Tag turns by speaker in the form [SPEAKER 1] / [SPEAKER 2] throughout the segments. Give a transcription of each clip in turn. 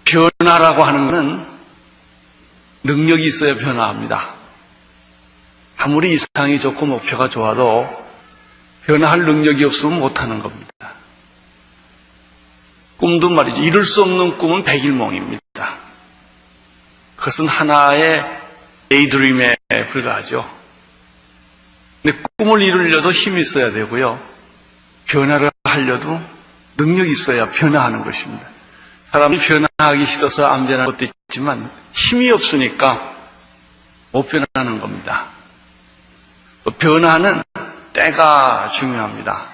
[SPEAKER 1] 변화라고 하는 것은 능력이 있어야 변화합니다. 아무리 이상이 좋고 목표가 좋아도 변화할 능력이 없으면 못하는 겁니다. 꿈도 말이죠. 이룰 수 없는 꿈은 백일몽입니다. 그것은 하나의 데이드림에 불과하죠. 근데 꿈을 이루려도 힘이 있어야 되고요. 변화를 하려도 능력이 있어야 변화하는 것입니다. 사람이 변화하기 싫어서 안 변하는 것도 있지만 힘이 없으니까 못 변하는 겁니다. 또 변화는 때가 중요합니다.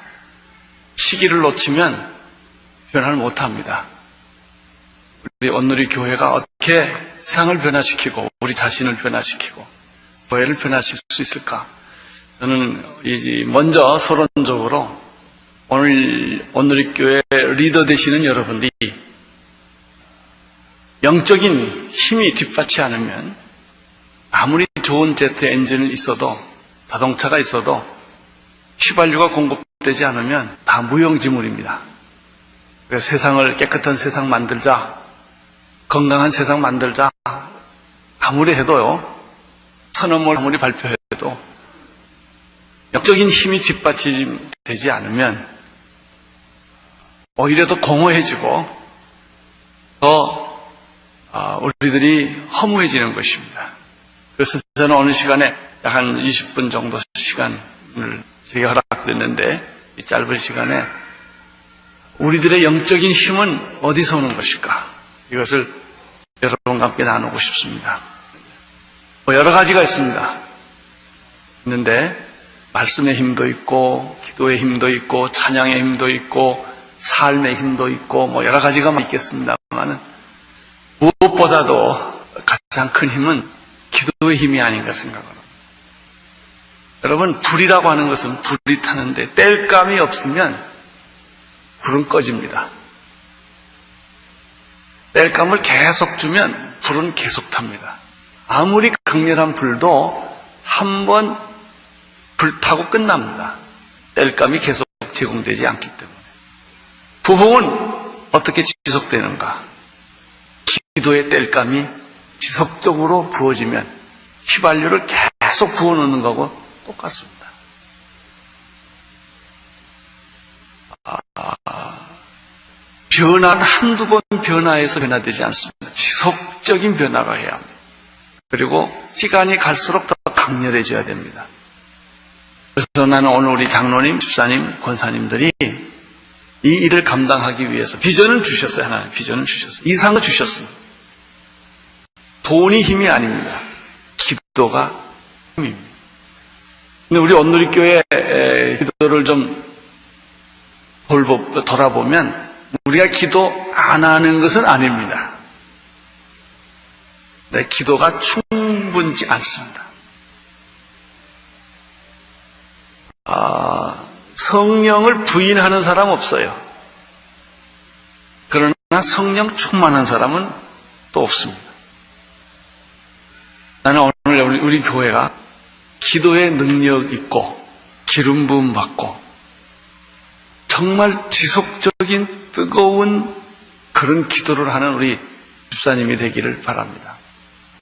[SPEAKER 1] 시기를 놓치면 변화를 못합니다. 우리 온누리 교회가 어떻게 세상을 변화시키고 우리 자신을 변화시키고 교회를 변화시킬 수 있을까? 저는 먼저 서론적으로 오늘 온누리 교회 리더 되시는 여러분들이 영적인 힘이 뒷받치 않으면 아무리 좋은 제트 엔진을 있어도 자동차가 있어도 휘발유가 공급되지 않으면 다 무용지물입니다. 그래서 세상을 깨끗한 세상 만들자, 건강한 세상 만들자 아무리 해도요, 선언을 아무리 발표해도 영적인 힘이 뒷받침되지 않으면 오히려 더 공허해지고 더 우리들이 허무해지는 것입니다. 그래서 저는 오늘 시간에 약 한 20분 정도 시간을 제게 허락됐는데 이 짧은 시간에 우리들의 영적인 힘은 어디서 오는 것일까? 이것을 여러분과 함께 나누고 싶습니다. 여러 가지가 있습니다. 있는데 말씀의 힘도 있고 기도의 힘도 있고 찬양의 힘도 있고 삶의 힘도 있고 여러 가지가 있겠습니다만 무엇보다도 가장 큰 힘은 기도의 힘이 아닌가 생각합니다. 여러분, 불이라고 하는 것은 불이 타는데 땔감이 없으면 불은 꺼집니다. 땔감을 계속 주면 불은 계속 탑니다. 아무리 강렬한 불도 한 번 불타고 끝납니다. 땔감이 계속 제공되지 않기 때문에. 부흥은 어떻게 지속되는가? 기도의 땔감이 지속적으로 부어지면 휘발유를 계속 부어놓는 거고 똑같습니다. 변화는 한두 번 변화해서 변화되지 않습니다. 지속적인 변화가 해야 합니다. 그리고 시간이 갈수록 더 강렬해져야 됩니다. 그래서 나는 오늘 우리 장로님, 집사님, 권사님들이 이 일을 감당하기 위해서 비전을 주셨어요. 하나님 비전을 주셨어요. 이상을 주셨습니다. 돈이 힘이 아닙니다. 기도가 힘입니다. 근데 우리 온누리교회 기도를 좀 돌아보면 우리가 기도 안 하는 것은 아닙니다. 내 기도가 충분치 않습니다. 성령을 부인하는 사람 없어요. 그러나 성령 충만한 사람은 또 없습니다. 나는 오늘 우리 교회가 기도의 능력 있고 기름 부음 받고 정말 지속적인 뜨거운 그런 기도를 하는 우리 집사님이 되기를 바랍니다.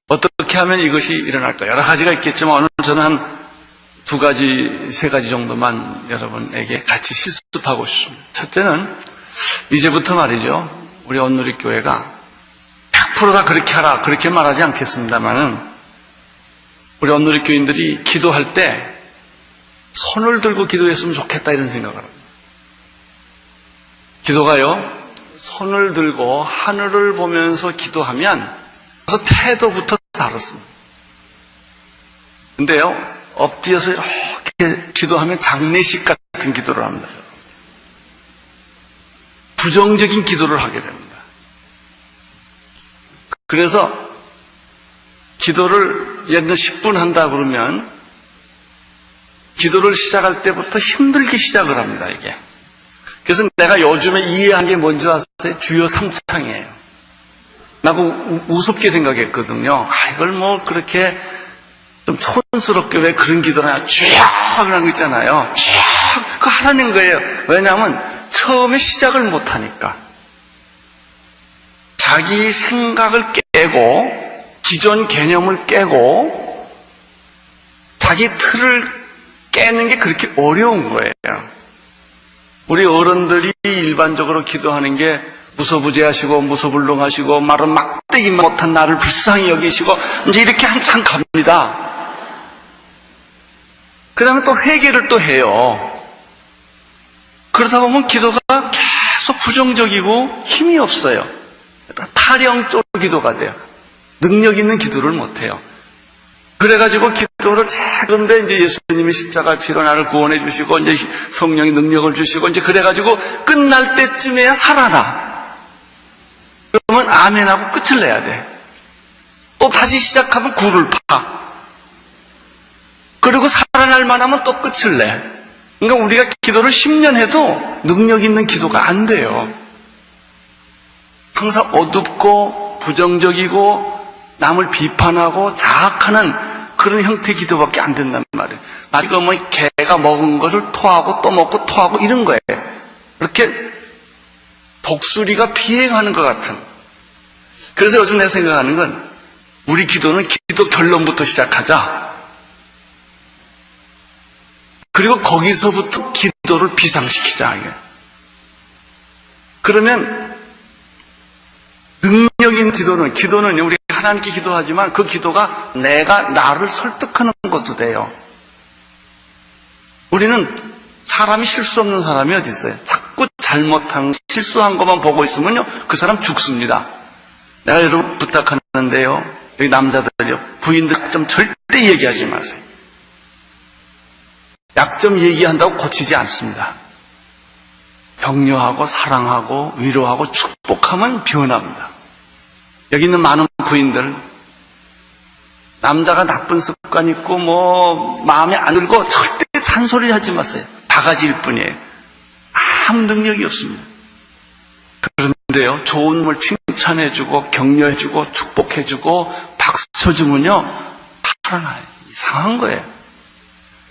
[SPEAKER 1] 어떻게 하면 이것이 일어날까? 여러 가지가 있겠지만 오늘 저는 한 두 가지, 세 가지 정도만 여러분에게 같이 실습하고 싶습니다. 첫째는 이제부터 말이죠. 우리 온누리 교회가 100% 다 그렇게 하라 그렇게 말하지 않겠습니다만은 우리 온누리 교인들이 기도할 때 손을 들고 기도했으면 좋겠다 이런 생각을 합니다. 기도가요, 손을 들고 하늘을 보면서 기도하면 그래서 태도부터 다릅니다. 근데요, 엎드려서 이렇게 기도하면 장례식 같은 기도를 합니다. 부정적인 기도를 하게 됩니다. 그래서 기도를 예를 들어 10분 한다 그러면 기도를 시작할 때부터 힘들게 시작을 합니다, 이게. 그래서 내가 요즘에 이해한 게 뭔지 아세요? 주요 3창이에요. 나도 우습게 생각했거든요. 이걸 뭐 그렇게 좀 촌스럽게 왜 그런 기도를 하냐. 쫙 그런 거 있잖아요. 쫙 그거 하라는 거예요. 왜냐하면 처음에 시작을 못하니까. 자기 생각을 깨고 기존 개념을 깨고 자기 틀을 깨는 게 그렇게 어려운 거예요. 우리 어른들이 일반적으로 기도하는 게 무소부재하시고 무소불능하시고 말은 막대기 못한 나를 불쌍히 여기시고 이제 이렇게 한참 갑니다. 그 다음에 또 회개를 또 해요. 그러다 보면 기도가 계속 부정적이고 힘이 없어요. 타령 쪽 기도가 돼요. 능력 있는 기도를 못해요. 그래가지고 기도를 그런데 이제 예수님이 십자가 피로 나를 구원해 주시고 이제 성령이 능력을 주시고 이제 그래가지고 끝날 때쯤에야 살아나. 그러면 아멘하고 끝을 내야 돼. 또 다시 시작하면 굴을 파. 그리고 살아날 만하면 또 끝을 내. 그러니까 우리가 기도를 10년 해도 능력 있는 기도가 안 돼요. 항상 어둡고 부정적이고 남을 비판하고 자학하는 그런 형태의 기도밖에 안 된단 말이에요. 이거 뭐 개가 먹은 것을 토하고 또 먹고 토하고 이런 거예요. 이렇게 독수리가 비행하는 것 같은. 그래서 요즘 내가 생각하는 건 우리 기도는 기도 결론부터 시작하자. 그리고 거기서부터 기도를 비상시키자. 그러면 능력 있는 기도는 우리 하나님께 기도하지만 그 기도가 내가 나를 설득하는 것도 돼요. 우리는 사람이 실수 없는 사람이 어디 있어요? 자꾸 잘못한 실수한 것만 보고 있으면요 그 사람 죽습니다. 내가 여러분 부탁하는데요, 여기 남자들요, 부인들 약점 절대 얘기하지 마세요. 약점 얘기한다고 고치지 않습니다. 격려하고 사랑하고 위로하고 축복하면 변합니다. 여기 있는 많은 부인들, 남자가 나쁜 습관 있고 뭐 마음에 안 들고 절대 잔소리 하지 마세요. 바가지일 뿐이에요. 아무 능력이 없습니다. 그런데요, 좋은 걸 칭찬해주고 격려해주고 축복해주고 박수 쳐주면요 살아나요. 이상한 거예요.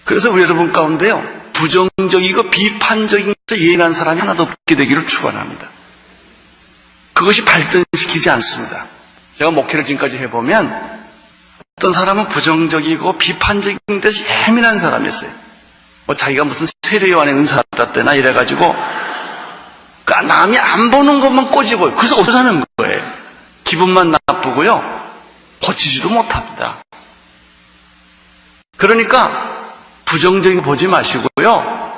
[SPEAKER 1] 그래서 우리 여러분 가운데요 부정적이고 비판적인 것에 예민한 사람이 하나도 없게 되기를 축원합니다. 그것이 발전시키지 않습니다. 제가 목회를 지금까지 해보면 어떤 사람은 부정적이고 비판적인 데서 예민한 사람이었어요. 뭐 자기가 무슨 세례요한의 은사 받았대나 이래가지고 남이 안 보는 것만 꼬집어요. 그래서 어떻게 사는 거예요? 기분만 나쁘고요 고치지도 못합니다. 그러니까 부정적인 거 보지 마시고요,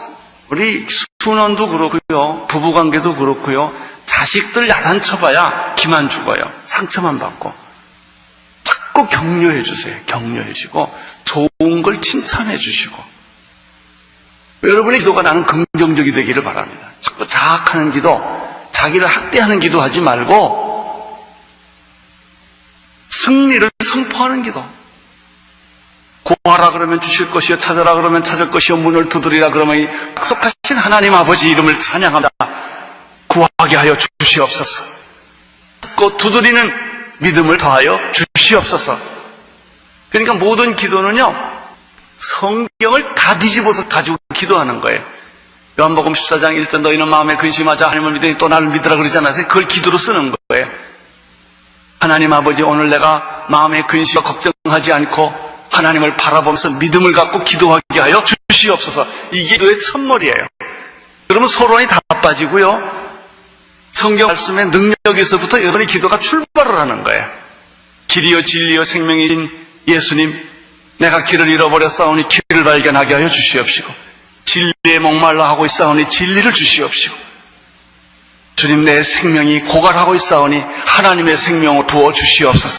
[SPEAKER 1] 우리 순원도 그렇고요 부부관계도 그렇고요 자식들 야단쳐봐야 기만 죽어요. 상처만 받고. 자꾸 격려해 주세요. 격려해 주시고 좋은 걸 칭찬해 주시고. 여러분의 기도가 나는 긍정적이 되기를 바랍니다. 자꾸 자학하는 기도, 자기를 학대하는 기도 하지 말고 승리를 선포하는 기도. 구하라 그러면 주실 것이요, 찾아라 그러면 찾을 것이요, 문을 두드리라 그러면 약속하신 하나님 아버지 이름을 찬양합니다. 구하게 하여 주시옵소서. 그 두드리는 믿음을 더하여 주시옵소서. 그러니까 모든 기도는요 성경을 다 뒤집어서 가지고 기도하는 거예요. 요한복음 14장 1절 너희는 마음에 근심하자 하나님을 믿으니 또 나를 믿으라 그러지 않았어요? 그걸 기도로 쓰는 거예요. 하나님 아버지, 오늘 내가 마음에 근심과 걱정하지 않고 하나님을 바라보면서 믿음을 갖고 기도하게 하여 주시옵소서. 이게 기도의 첫머리예요. 그러면 소론이 다 빠지고요 성경 말씀의 능력에서부터 여러분의 기도가 출발을 하는 거예요. 길이요 진리요 생명이신 예수님, 내가 길을 잃어버렸사오니 길을 발견하게 하여 주시옵시고, 진리에 목말라 하고 있사오니 진리를 주시옵시고, 주님 내 생명이 고갈하고 있사오니 하나님의 생명을 부어 주시옵소서.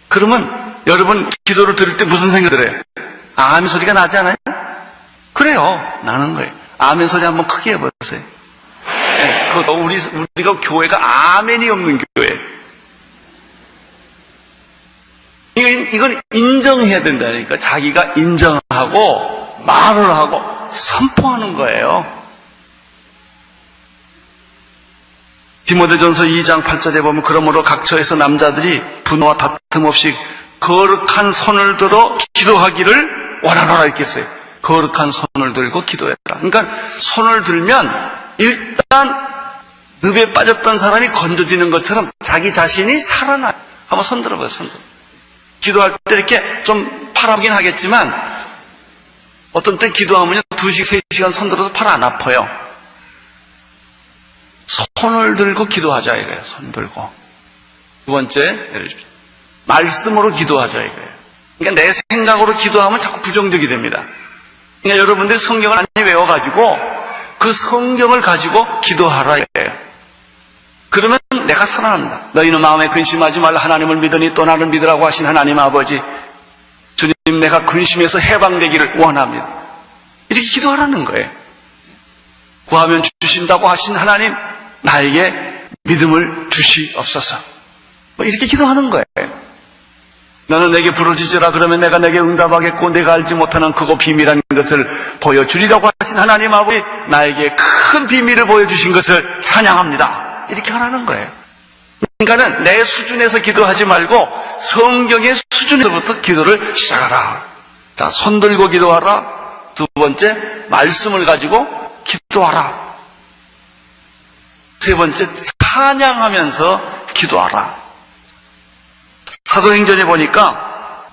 [SPEAKER 1] 그러면 여러분 기도를 들을 때 무슨 생각이 들어요? 아멘 소리가 나지 않아요? 그래요, 나는 거예요. 아멘 소리 한번 크게 해보세요. 네, 우리가 교회가 아멘이 없는 교회. 이건 인정해야 된다니까. 자기가 인정하고 말을 하고 선포하는 거예요. 디모데전서 2장 8절에 보면 그러므로 각처에서 남자들이 분노와 다툼 없이 거룩한 손을 들어 기도하기를 원하노라 했겠어요. 거룩한 손을 들고 기도해라. 그러니까 손을 들면 일단 늪에 빠졌던 사람이 건져지는 것처럼 자기 자신이 살아나요. 한번 손 들어봐요, 손 들어. 기도할 때 이렇게 좀 팔 아프긴 하겠지만 어떤 때 기도하면 2시간, 3시간 손 들어서 팔 안 아파요. 손을 들고 기도하자 이거예요. 손 들고. 두 번째, 말씀으로 기도하자 이거예요. 그러니까 내 생각으로 기도하면 자꾸 부정적이 됩니다. 그러니까 여러분들이 성경을 많이 외워가지고 그 성경을 가지고 기도하라 이거예요. 그러면 내가 살아납니다. 너희는 마음에 근심하지 말라. 하나님을 믿으니 또 나를 믿으라고 하신 하나님 아버지, 주님 내가 근심에서 해방되기를 원합니다. 이렇게 기도하라는 거예요. 구하면 주신다고 하신 하나님, 나에게 믿음을 주시옵소서. 뭐 이렇게 기도하는 거예요. 너는 내게 부르짖으라. 그러면 내가 내게 응답하겠고 내가 알지 못하는 크고 비밀한 것을 보여주리라고 하신 하나님 아버지, 나에게 큰 비밀을 보여주신 것을 찬양합니다. 이렇게 하라는 거예요. 그러니까는 내 수준에서 기도하지 말고 성경의 수준에서부터 기도를 시작하라. 자, 손 들고 기도하라. 두 번째, 말씀을 가지고 기도하라. 세 번째, 찬양하면서 기도하라. 사도행전에 보니까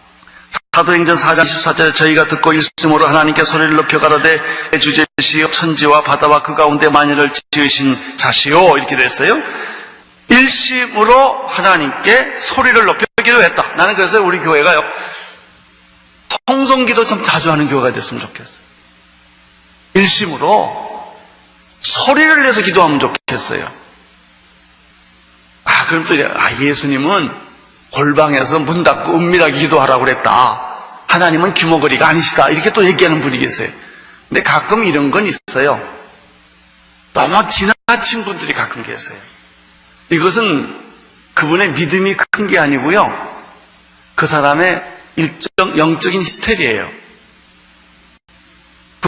[SPEAKER 1] 사도행전 4장 14절에 저희가 듣고 일심으로 하나님께 소리를 높여 가로되 주제시여 천지와 바다와 그 가운데 만유를 지으신 자시오, 이렇게 됐어요. 일심으로 하나님께 소리를 높여 기도했다. 나는 그래서 우리 교회가요, 통성기도 좀 자주 하는 교회가 됐으면 좋겠어요. 일심으로 소리를 내서 기도하면 좋겠어요. 그럼 또 예수님은 골방에서 문 닫고 은밀하게 기도하라고 그랬다. 하나님은 귀머거리가 아니시다. 이렇게 또 얘기하는 분이 계세요. 근데 가끔 이런 건 있어요. 너무 지나친 분들이 가끔 계세요. 이것은 그분의 믿음이 큰 게 아니고요, 그 사람의 일정 영적인 히스테리예요.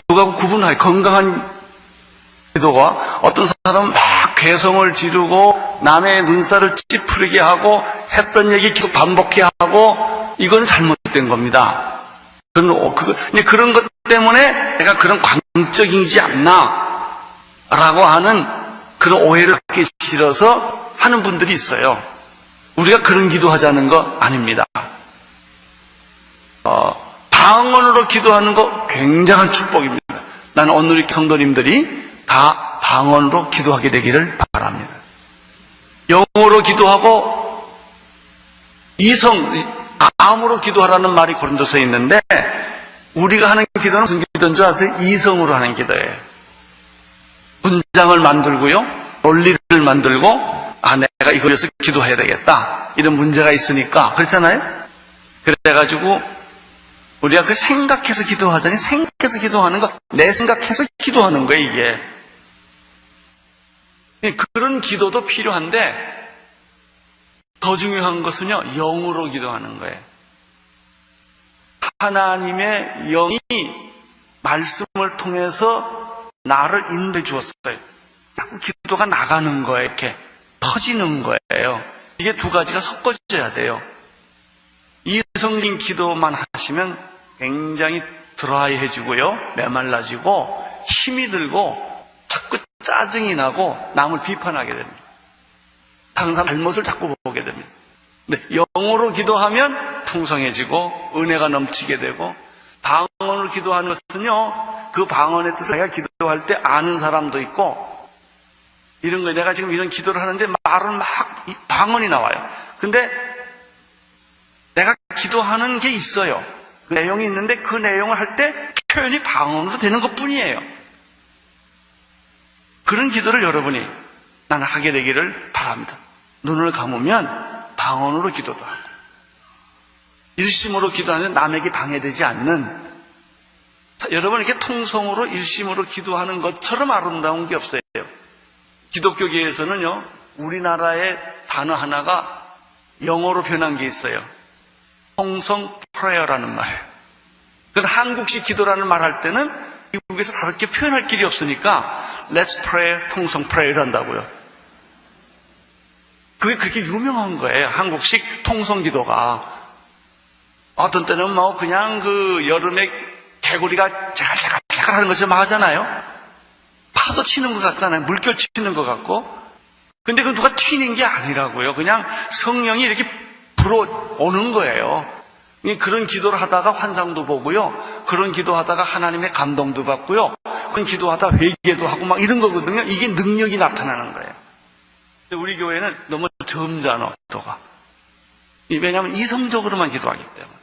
[SPEAKER 1] 그거하고 구분하여 건강한 기도가, 어떤 사람은 막 괴성을 지르고 남의 눈살을 찌푸리게 하고 했던 얘기 계속 반복해 하고, 이건 잘못된 겁니다. 그런 것 때문에 내가 그런 광적이지 않나 라고 하는 그런 오해를 갖기 싫어서 하는 분들이 있어요. 우리가 그런 기도하자는 거 아닙니다. 방언으로 기도하는 거 굉장한 축복입니다. 나는 오늘 우리 성도님들이 다 방언으로 기도하게 되기를 바랍니다. 영어로 기도하고 마음으로 기도하라는 말이 고린도서에 있는데, 우리가 하는 기도는 무슨 기도인 줄 아세요? 이성으로 하는 기도예요. 문장을 만들고요, 논리를 만들고, 내가 이걸 위해서 기도해야 되겠다, 이런 문제가 있으니까. 그렇잖아요? 그래가지고 우리가 그 생각해서 기도하자니, 생각해서 기도하는 거, 내 생각해서 기도하는 거예요, 이게. 그런 기도도 필요한데, 더 중요한 것은요, 영으로 기도하는 거예요. 하나님의 영이 말씀을 통해서 나를 인도해 주었어요. 자꾸 기도가 나가는 거예요. 이렇게 터지는 거예요. 이게 두 가지가 섞어져야 돼요. 이성적인 기도만 하시면 굉장히 드라이해지고요, 메말라지고 힘이 들고 자꾸 짜증이 나고 남을 비판하게 됩니다. 다른 사람 잘못을 자꾸 보게 됩니다. 근데 영어로 기도하면 풍성해지고 은혜가 넘치게 되고, 방언으로 기도하는 것은요, 그 방언의 뜻을 내가 기도할 때 아는 사람도 있고, 이런 거 내가 지금 이런 기도를 하는데 말은 막 방언이 나와요. 근데 내가 기도하는 게 있어요. 그 내용이 있는데 그 내용을 할 때 표현이 방언으로 되는 것 뿐이에요. 그런 기도를 여러분이 나는 하게 되기를 바랍니다. 눈을 감으면 방언으로 기도도 하고, 일심으로 기도하면 남에게 방해되지 않는, 여러분 이렇게 통성으로 일심으로 기도하는 것처럼 아름다운 게 없어요. 기독교계에서는요, 우리나라의 단어 하나가 영어로 변한 게 있어요. 통성 프레어라는 말이에요. 그건 한국식 기도라는 말 할 때는 미국에서 다르게 표현할 길이 없으니까 Let's pray, 통성 프레이를 한다고요. 그게 그렇게 유명한 거예요. 한국식 통성 기도가. 어떤 때는 뭐 그냥 그 여름에 개구리가 자갈자갈 하는 것처럼 하잖아요. 파도 치는 것 같잖아요. 물결 치는 것 같고. 근데 그 누가 튀는 게 아니라고요. 그냥 성령이 이렇게 불어오는 거예요. 그런 기도를 하다가 환상도 보고요. 그런 기도하다가 하나님의 감동도 받고요. 그런 기도하다 회개도 하고 막 이런 거거든요. 이게 능력이 나타나는 거예요. 근데 우리 교회는 너무 점잖아, 기도가. 왜냐하면 이성적으로만 기도하기 때문에.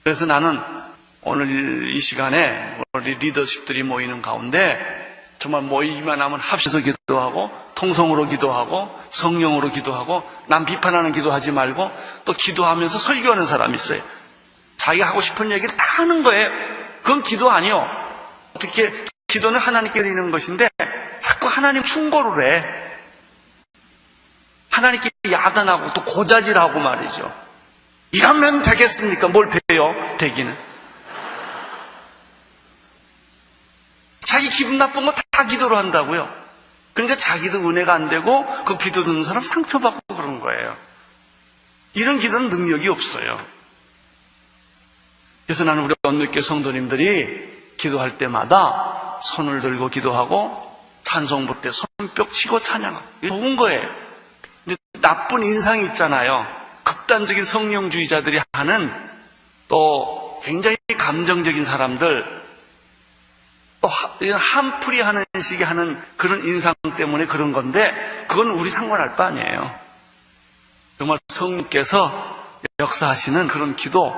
[SPEAKER 1] 그래서 나는 오늘 이 시간에 우리 리더십들이 모이는 가운데 정말 모이기만 하면 합쳐서 기도하고 통성으로 기도하고 성령으로 기도하고 남 비판하는 기도하지 말고 또 기도하면서 설교하는 사람이 있어요. 자기가 하고 싶은 얘기를 다 하는 거예요. 그건 기도 아니요. 어떻게 기도는 하나님께 드리는 것인데 자꾸 하나님 충고를 해. 하나님께 야단하고 또 고자질하고 말이죠. 이러면 되겠습니까? 뭘 돼요? 되기는. 자기 기분 나쁜 거 다 기도로 한다고요. 그러니까 자기도 은혜가 안 되고 그 기도 듣는 사람 상처받고 그런 거예요. 이런 기도는 능력이 없어요. 그래서 나는 우리 언느교 성도님들이 기도할 때마다 손을 들고 기도하고 찬송 부를 때 손뼉 치고 찬양하고 좋은 거예요. 근데 나쁜 인상이 있잖아요. 극단적인 성령주의자들이 하는 또 굉장히 감정적인 사람들 또 한풀이 하는 식의 하는 그런 인상 때문에 그런 건데 그건 우리 상관할 바 아니에요. 정말 성령께서 역사하시는 그런 기도,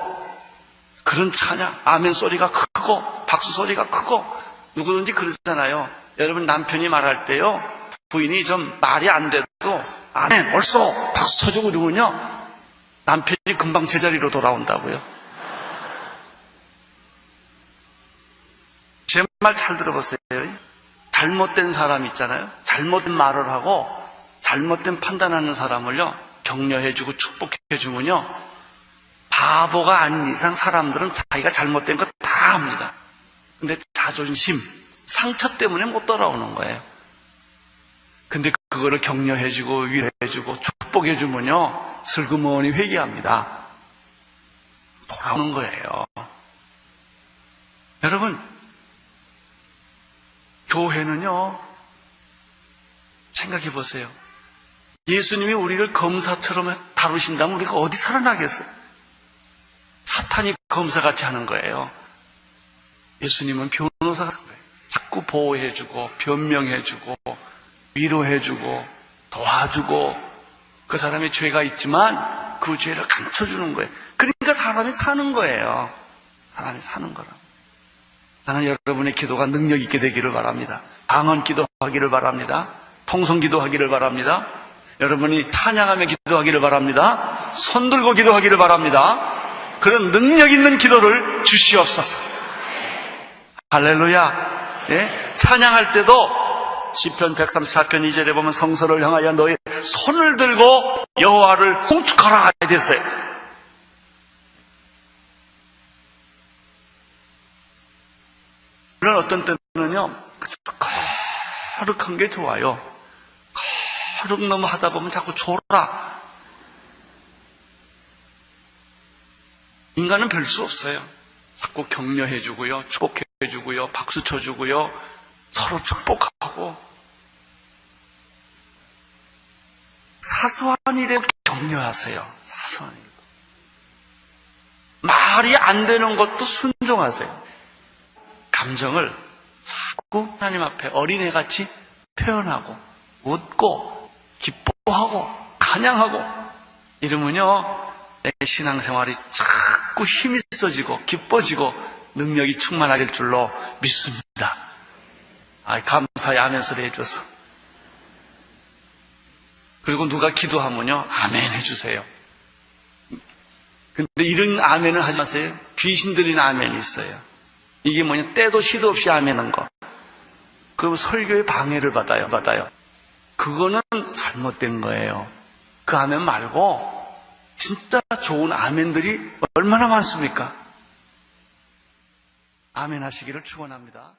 [SPEAKER 1] 그런 찬양, 아멘 소리가 크고 박수 소리가 크고 누구든지 그러잖아요. 여러분 남편이 말할 때요 부인이 좀 말이 안 돼도 아멘 옳소 박수 쳐주고 그러면요 남편이 금방 제자리로 돌아온다고요. 제 말 잘 들어보세요. 잘못된 사람 있잖아요. 잘못된 말을 하고 잘못된 판단하는 사람을요 격려해주고 축복해주면요 바보가 아닌 이상 사람들은 자기가 잘못된 거 다 합니다. 근데 자존심, 상처 때문에 못 돌아오는 거예요. 근데 그거를 격려해주고 위로해주고 축복해주면요 슬그머니 회개합니다. 돌아오는 거예요. 여러분 교회는요 생각해 보세요. 예수님이 우리를 검사처럼 다루신다면 우리가 어디 살아나겠어요? 사탄이 검사같이 하는 거예요. 예수님은 변호사 같은 거예요. 자꾸 보호해주고 변명해주고 위로해주고 도와주고 그 사람의 죄가 있지만 그 죄를 감춰주는 거예요. 그러니까 사람이 사는 거예요. 사람이 사는 거라. 나는 여러분의 기도가 능력 있게 되기를 바랍니다. 방언 기도하기를 바랍니다. 통성 기도하기를 바랍니다. 여러분이 찬양하며 기도하기를 바랍니다. 손 들고 기도하기를 바랍니다. 그런 능력 있는 기도를 주시옵소서. 할렐루야. 예? 찬양할 때도 시편 134편 2절에 보면 성소를 향하여 너의 손을 들고 여호와를 송축하라 됐어요. 물론 어떤 때는요 거룩한 게 좋아요. 거룩 너무 하다 보면 자꾸 졸아. 인간은 별 수 없어요. 자꾸 격려해주고요 축복해주고요 박수 쳐주고요 서로 축복하고 사소한 일에 격려하세요. 사소한 일. 말이 안 되는 것도 순종하세요. 감정을 자꾸 하나님 앞에 어린애같이 표현하고 웃고 기뻐하고 찬양하고 이러면요 내 신앙생활이 자꾸 힘이 있어지고 기뻐지고 능력이 충만할 줄로 믿습니다. 감사히 아멘 소리 해줘서. 그리고 누가 기도하면요 아멘 해주세요. 근데 이런 아멘을 하지 마세요. 귀신 들린 아멘이 있어요. 이게 뭐냐 때도 시도 없이 아멘한 거. 그럼 설교에 방해를 받아요. 그거는 잘못된 거예요. 그 아멘 말고 진짜 좋은 아멘들이 얼마나 많습니까? 아멘 하시기를 축원합니다.